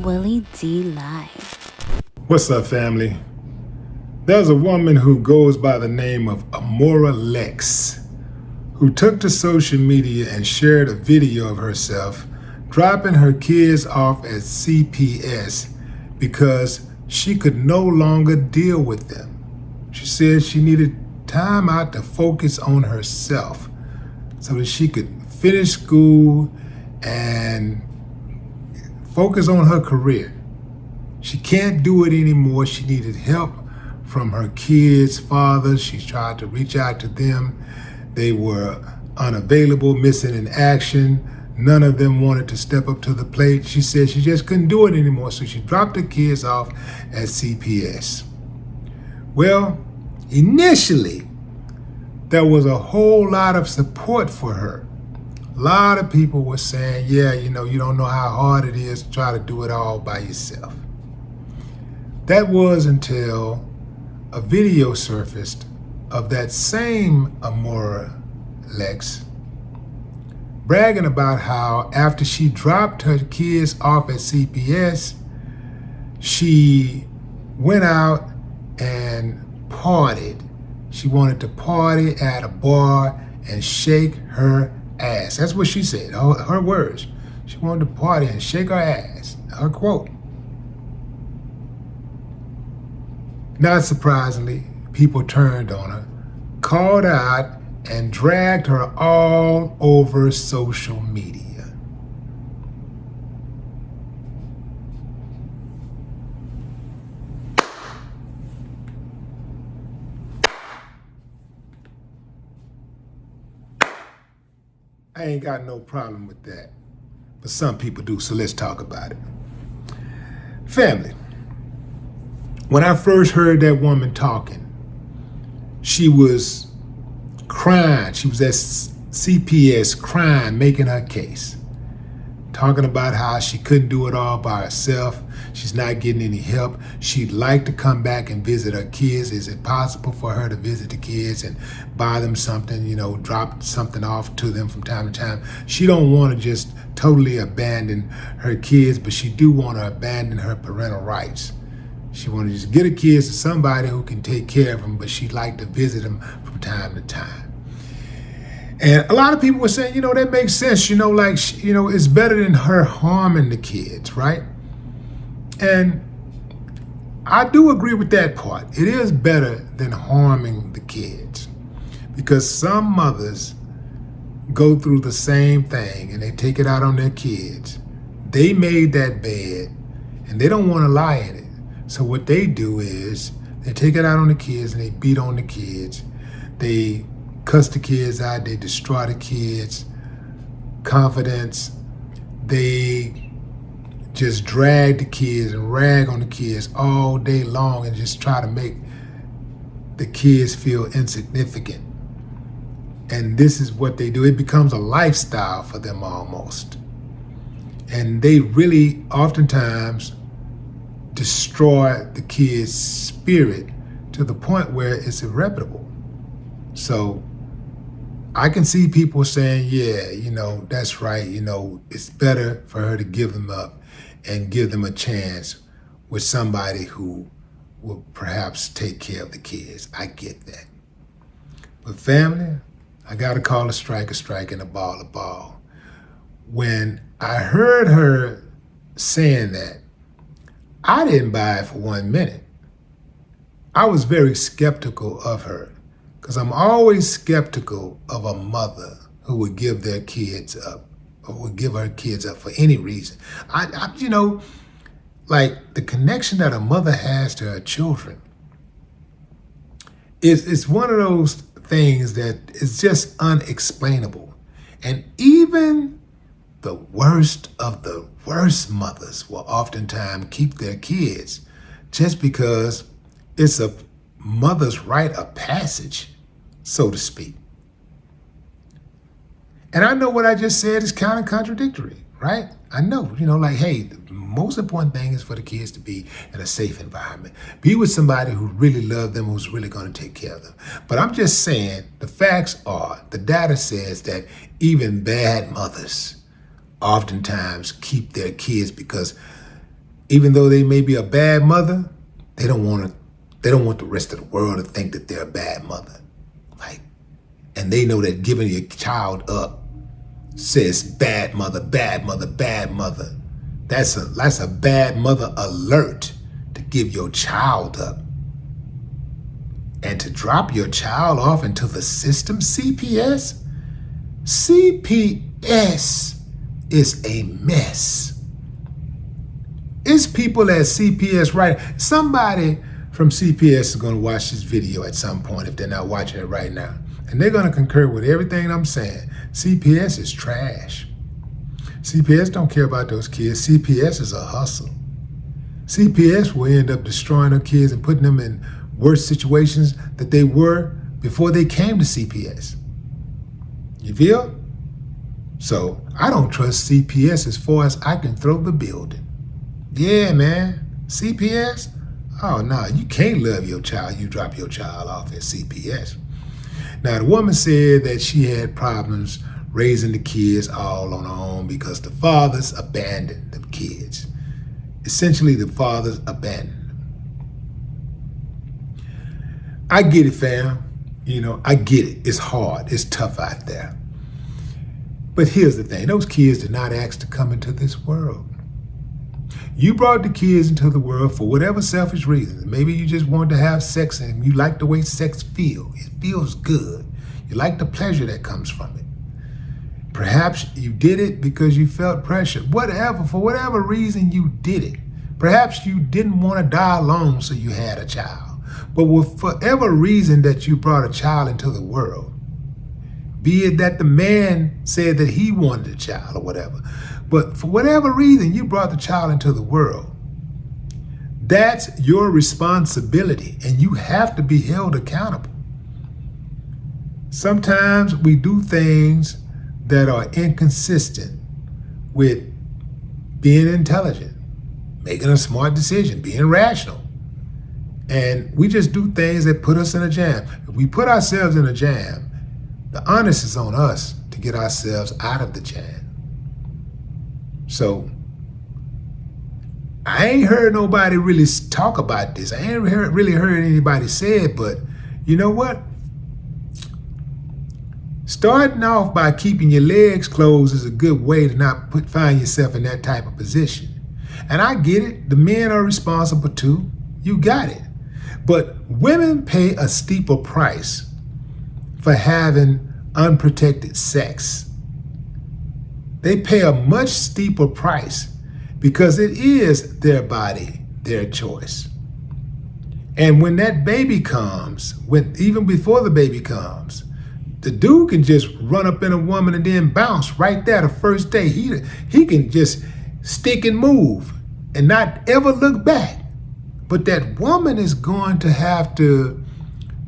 Willie D Live. What's up, family? There's a woman who goes by the name of Amora Lex who took to social media and shared a video of herself dropping her kids off at CPS because she could no longer deal with them. She said she needed time out to focus on herself so that she could finish school and focus on her career. She can't do it anymore. She needed help from her kids' fathers. She tried to reach out to them. They were unavailable, missing in action. None of them wanted to step up to the plate. She said she just couldn't do it anymore, so she dropped her kids off at CPS. Well, initially, there was a whole lot of support for her. A lot of people were saying, yeah, you don't know how hard it is to try to do it all by yourself. That was until a video surfaced of that same Amora Lex bragging about how after she dropped her kids off at CPS, she went out and partied. She wanted to party at a bar and shake her ass. That's what she said, her words. She wanted to party and shake her ass, her quote. Not surprisingly, people turned on her, called her out, and dragged her all over social media. I ain't got no problem with that, but some people do, so let's talk about it. Family, when I first heard that woman talking, she was crying. She was at CPS crying, making her case, talking about how she couldn't do it all by herself. She's not getting any help. She'd like to come back and visit her kids. Is it possible for her to visit the kids and buy them something, drop something off to them from time to time? She don't want to just totally abandon her kids, but she do want to abandon her parental rights. She want to just get her kids to somebody who can take care of them, but she'd like to visit them from time to time. And a lot of people were saying, that makes sense, it's better than her harming the kids, right? And I do agree with that part. It is better than harming the kids because some mothers go through the same thing and they take it out on their kids. They made that bed and they don't want to lie in it. So what they do is they take it out on the kids and they beat on the kids. They cuss the kids out, they destroy the kids' confidence. They just drag the kids and rag on the kids all day long and just try to make the kids feel insignificant. And this is what they do. It becomes a lifestyle for them almost. And they really oftentimes destroy the kid's spirit to the point where it's irreparable. So I can see people saying, yeah, that's right. It's better for her to give them up and give them a chance with somebody who will perhaps take care of the kids. I get that. But family, I got to call a strike and a ball. When I heard her saying that, I didn't buy it for 1 minute. I was very skeptical of her because I'm always skeptical of a mother who would give their kids up or would give her kids up for any reason. Like the connection that a mother has to her children is one of those things that is just unexplainable. And even the worst of the worst mothers will oftentimes keep their kids just because it's a mother's rite of passage, so to speak. And I know what I just said is kind of contradictory, right? I know, hey, the most important thing is for the kids to be in a safe environment. Be with somebody who really loves them, who's really going to take care of them. But I'm just saying, the facts are, the data says that even bad mothers oftentimes keep their kids because even though they may be a bad mother, they don't want the rest of the world to think that they're a bad mother. Like, and they know that giving your child up says bad mother, bad mother, bad mother. That's a bad mother alert to give your child up. And to drop your child off into the system, CPS is a mess. It's people at CPS, right? Somebody from CPS is going to watch this video at some point if they're not watching it right now. And they're going to concur with everything I'm saying. CPS is trash. CPS don't care about those kids. CPS is a hustle. CPS will end up destroying their kids and putting them in worse situations that they were before they came to CPS. You feel? So I don't trust CPS as far as I can throw the building. Yeah, man. CPS? Oh, no, you can't love your child. You drop your child off at CPS. Now, the woman said that she had problems raising the kids all on her own because the fathers abandoned the kids. Essentially, the fathers abandoned them. I get it, fam. I get it. It's hard. It's tough out there. But here's the thing. Those kids did not ask to come into this world. You brought the kids into the world for whatever selfish reasons. Maybe you just wanted to have sex and you like the way sex feels. It feels good. You like the pleasure that comes from it. Perhaps you did it because you felt pressure. For whatever reason you did it. Perhaps you didn't want to die alone, so you had a child. But with whatever reason that you brought a child into the world, be it that the man said that he wanted a child or whatever, but for whatever reason you brought the child into the world, that's your responsibility and you have to be held accountable. Sometimes we do things that are inconsistent with being intelligent, making a smart decision, being rational. And we just do things that put us in a jam. If we put ourselves in a jam, the onus is on us to get ourselves out of the jam. So I ain't heard nobody really talk about this. I ain't really heard anybody say it, but you know what? Starting off by keeping your legs closed is a good way to not find yourself in that type of position. And I get it. The men are responsible too. You got it. But women pay a steeper price for having unprotected sex. They pay a much steeper price because it is their body, their choice. And when that baby comes, even before the baby comes, the dude can just run up in a woman and then bounce right there the first day. He can just stick and move and not ever look back. But that woman is going to have to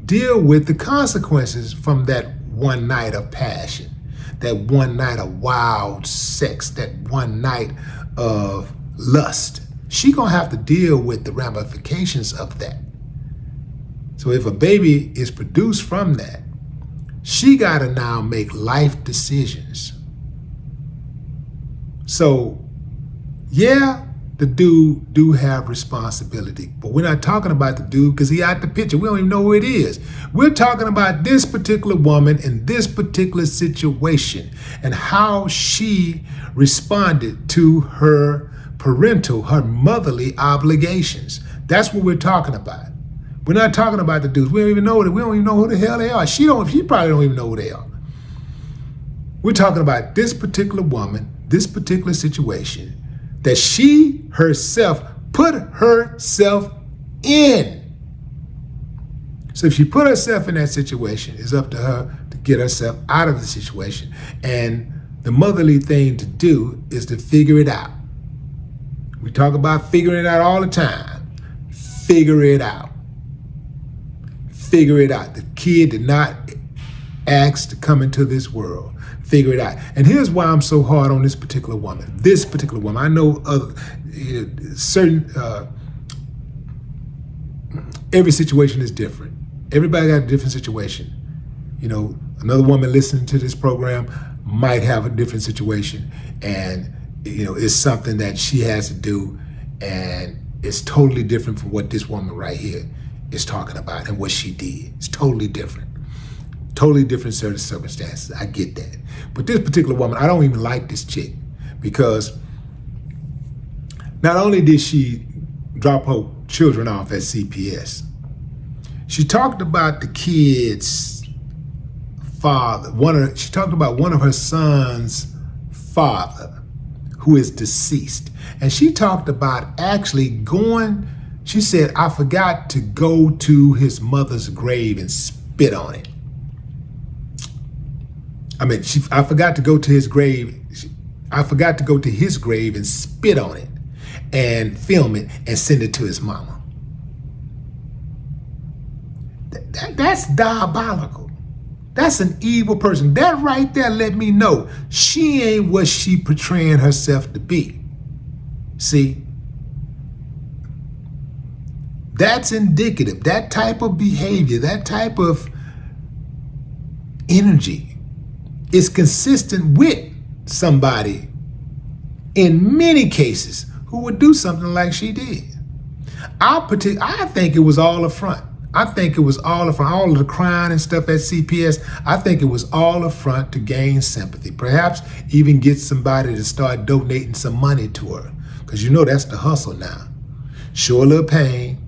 deal with the consequences from that one night of passion, that one night of wild sex, that one night of lust. She gonna have to deal with the ramifications of that. So if a baby is produced from that, she gotta now make life decisions. So yeah, the dude do have responsibility, but we're not talking about the dude because he out the picture. We don't even know who it is. We're talking about this particular woman in this particular situation and how she responded to her parental, her motherly obligations. That's what we're talking about. We're not talking about the dudes. We don't even know who the hell they are. She probably don't even know who they are. We're talking about this particular woman, this particular situation that she herself put herself in. So if she put herself in that situation, it's up to her to get herself out of the situation. And the motherly thing to do is to figure it out. We talk about figuring it out all the time. Figure it out. Figure it out. The kid did not ask to come into this world. Figure it out. And here's why I'm so hard on this particular woman. This particular woman. I know every situation is different. Everybody got a different situation. Another woman listening to this program might have a different situation, and it's something that she has to do, And it's totally different from what this woman right here is talking about and what she did. It's totally different. Totally different set of circumstances. I get that. But this particular woman, I don't even like this chick because not only did she drop her children off at CPS, she talked about the kids' father. She talked about one of her son's father who is deceased. And she talked about actually going, she said, I forgot to go to his mother's grave and spit on it. I forgot to go to his grave. I forgot to go to his grave and spit on it and film it and send it to his mama. That's diabolical. That's an evil person. That right there let me know she ain't what she portraying herself to be. See? That's indicative. That type of behavior, that type of energy is consistent with somebody in many cases who would do something like she did. I think it was all a front. I think it was all a front. All of the crying and stuff at CPS, I think it was all a front to gain sympathy. Perhaps even get somebody to start donating some money to her. Because you know that's the hustle now. Show a little pain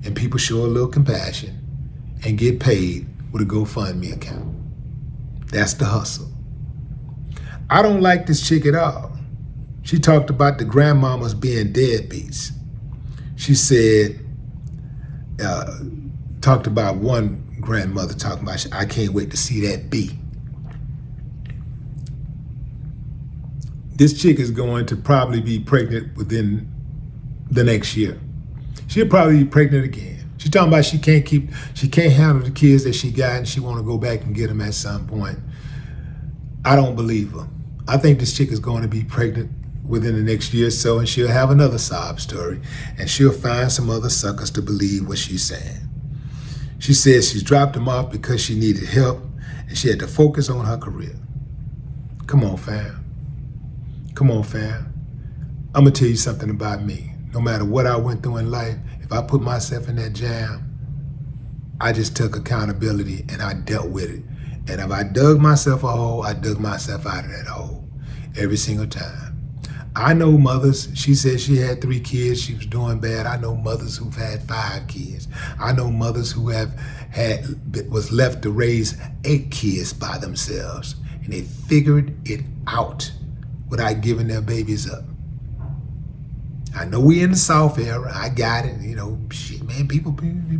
and people show a little compassion and get paid with a GoFundMe account. That's the hustle. I don't like this chick at all. She talked about the grandmamas being deadbeats. She said, talked about one grandmother talking about, I can't wait to see that B. This chick is going to probably be pregnant within the next year. She'll probably be pregnant again. She's talking about she can't handle the kids that she got and she want to go back and get them at some point. I don't believe her. I think this chick is going to be pregnant within the next year or so, and she'll have another sob story, and she'll find some other suckers to believe what she's saying. She says she's dropped them off because she needed help, and she had to focus on her career. Come on, fam. Come on, fam. I'm going to tell you something about me. No matter what I went through in life, if I put myself in that jam, I just took accountability and I dealt with it. And if I dug myself a hole, I dug myself out of that hole every single time. I know mothers, she said she had 3 kids, she was doing bad. I know mothers who've had 5 kids. I know mothers who was left to raise 8 kids by themselves. And they figured it out without giving their babies up. I know we in the South era, I got it, shit, man, people,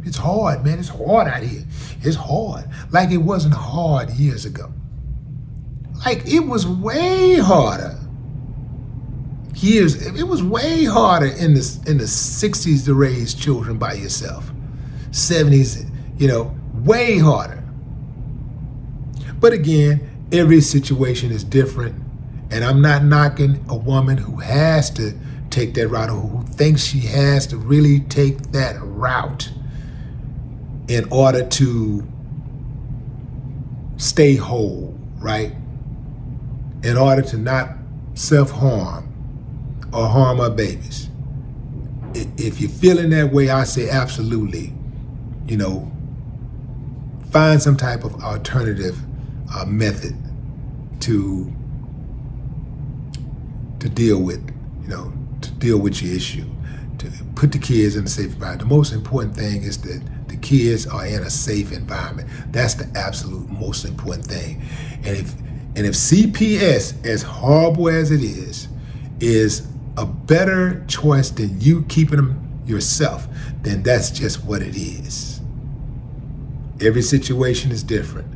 it's hard, man, it's hard out here. It's hard. Like it wasn't hard years ago. Like it was way harder. It was way harder in the 60s to raise children by yourself. 70s, way harder. But again, every situation is different, and I'm not knocking a woman who has to take that route or who thinks she has to really take that route in order to stay whole, right? In order to not self-harm or harm our babies. If you're feeling that way, I say absolutely, find some type of alternative method to deal with, to deal with your issue, to put the kids in a safe environment. The most important thing is that the kids are in a safe environment. That's the absolute most important thing. And if CPS, as horrible as it is a better choice than you keeping them yourself, then that's just what it is. Every situation is different.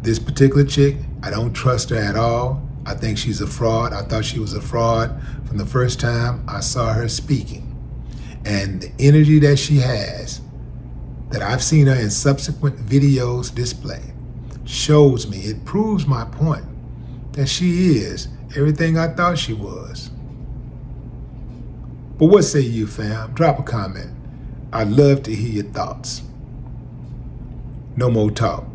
This particular chick, I don't trust her at all. I think she's a fraud. I thought she was a fraud from the first time I saw her speaking. And the energy that she has, that I've seen her in subsequent videos display, shows me, it proves my point, that she is everything I thought she was. But what say you, fam? Drop a comment. I'd love to hear your thoughts. No more talk.